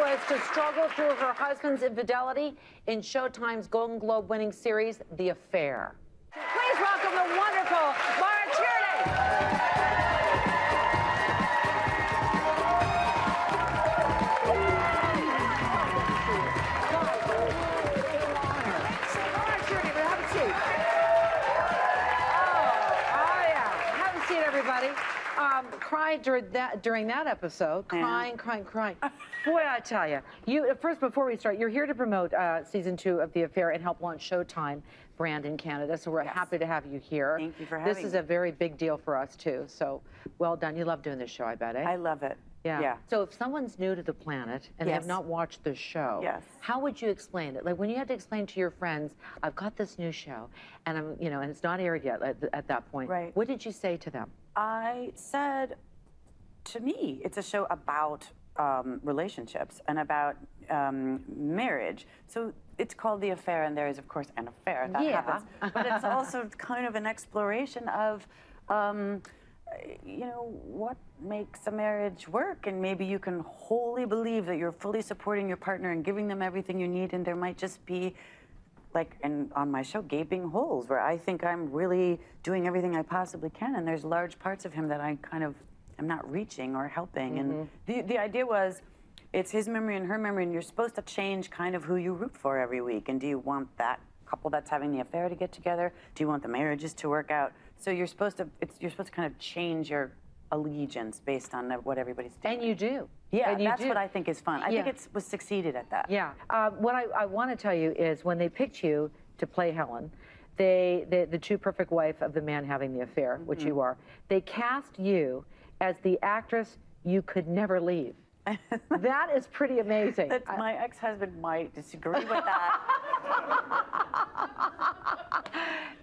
was to struggle through her husband's infidelity in Showtime's Golden Globe-winning series, The Affair. Please welcome the wonderful Maura Tierney. Everybody, cried during that episode. Crying. Boy, I tell you. First, before we start, you're here to promote season 2 of The Affair and help launch Showtime brand in Canada. So we're happy to have you here. Thank you for having me. This is a very big deal for us too. So well done. You love doing this show, I bet, eh? I love it. Yeah. So if someone's new to the planet and they have not watched the show, how would you explain it? Like when you had to explain to your friends, I've got this new show, and I'm, and it's not aired yet at that point. Right. What did you say to them? I said, to me, it's a show about relationships and about marriage. So it's called The Affair, and there is, of course, an affair that happens. But it's also kind of an exploration of, what makes a marriage work, and maybe you can wholly believe that you're fully supporting your partner and giving them everything you need, and there might just be, like on my show, gaping holes where I think I'm really doing everything I possibly can, and there's large parts of him that I kind of am not reaching or helping. And the idea was, it's his memory and her memory, and you're supposed to change kind of who you root for every week. And do you want that couple that's having the affair to get together? Do you want the marriages to work out? So you're supposed to kind of change your allegiance based on what everybody's doing. And you do. Yeah, that's what I think is fun. I think it was succeeded at that. Yeah. What I want to tell you is when they picked you to play Helen, the true perfect wife of the man having the affair, which you are, they cast you as the actress you could never leave. That is pretty amazing. My ex-husband might disagree with that.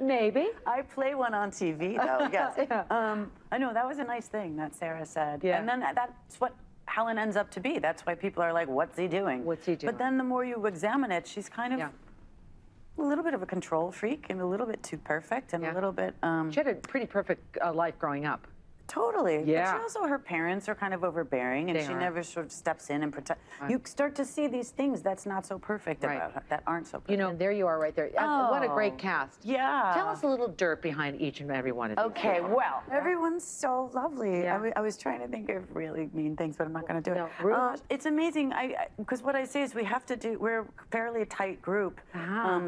Maybe. I play one on TV, though, yes. I know, that was a nice thing that Sarah said. Yeah. And then that's what Helen ends up to be. That's why people are like, what's he doing? What's he doing? But then the more you examine it, she's kind of a little bit of a control freak and a little bit too perfect and a little bit... She had a pretty perfect life growing up. Totally. Yeah. But she also, her parents are kind of overbearing, and she never sort of steps in and protects. You start to see these things that's not so perfect about her, that aren't so perfect. And there you are right there. What a great cast. Yeah. Tell us a little dirt behind each and every one of these. Okay, well, everyone's so lovely. I was trying to think of really mean things, but I'm not going to do it. It's amazing, because what I say is we're a fairly tight group,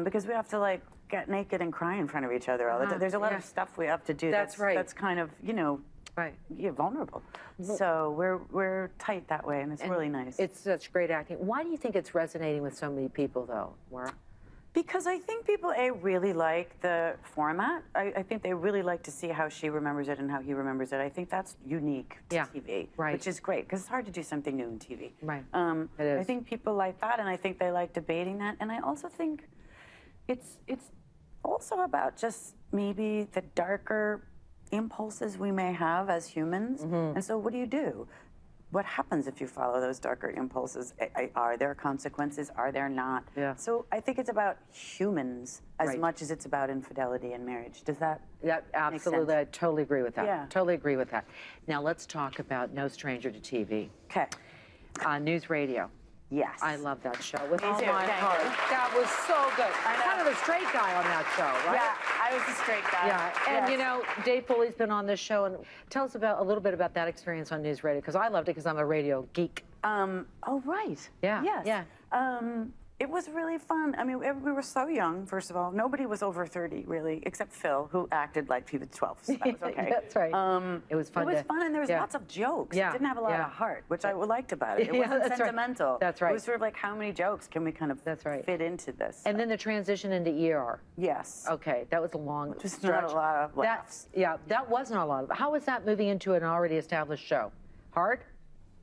because we have to, like, get naked and cry in front of each other all the time. There's a lot of stuff we have to do that's kind of, you're vulnerable. So we're tight that way, and it's really nice. It's such great acting. Why do you think it's resonating with so many people, though, Maura? Because I think people, really like the format. I think they really like to see how she remembers it and how he remembers it. I think that's unique to TV, which is great, because it's hard to do something new in TV. Right, it is. I think people like that, and I think they like debating that. And I also think it's also about just maybe the darker impulses we may have as humans. And so what do? What happens if you follow those darker impulses? Are there consequences? Are there not? So I think it's about humans as much as it's about infidelity and marriage. Does that absolutely make sense? I totally agree with that. Yeah. Totally agree with that. Now let's talk about No Stranger to TV. Okay. News radio. Yes. I love that show with all too. my heart. That was so good. I know. Kind of a straight guy on that show, right? Yeah, I was a straight guy. Yeah, and Dave Foley's been on this show, and tell us a little bit about that experience on news radio, because I loved it because I'm a radio geek. Oh, right. Yeah. Yes. Yeah. It was really fun. I mean, we were so young, first of all. Nobody was over 30, really, except Phil, who acted like he was 12, so that was okay. That's right. It was fun. It was fun, and there was lots of jokes. It didn't have a lot of heart, which I liked about it. It wasn't sentimental. Right. That's right. It was sort of like, how many jokes can we kind of fit into this? And then the transition into ER. Yes. Okay, that was a long Just stretch. not a lot of laughs. That wasn't a lot of. How was that moving into an already established show? Hard?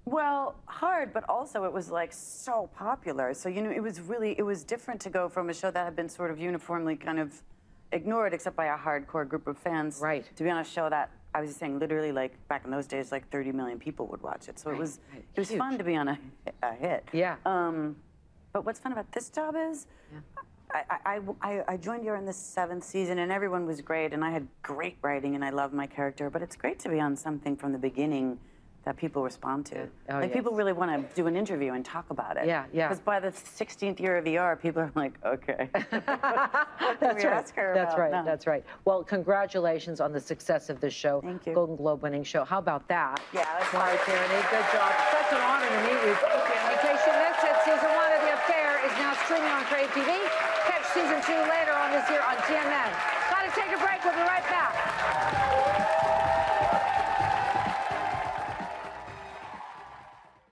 Well, hard, but also it was like so popular. So, it was different to go from a show that had been sort of uniformly kind of ignored except by a hardcore group of fans. Right. To be on a show that, I was just saying, literally, like, back in those days, like 30 million people would watch it. So it was fun to be on a hit. Yeah. But what's fun about this job is I joined here in the 7th season, and everyone was great, and I had great writing, and I loved my character. But it's great to be on something from the beginning that people respond to. Oh, like yes. people really want to do an interview and talk about it. Yeah, yeah. Because by the 16th year of ER, people are like, okay. That's right. Ask her That's about? right. No. That's right. Well, congratulations on the success of this show. Thank you. Golden Globe winning show. How about that? Yeah, that's Maura Tierney, good job. Such an honor to meet you. Thank you. In case you missed it, season 1 of The Affair is now streaming on Crave TV. Catch season 2 later on this year on TNN. Got to take a break. We'll be right back.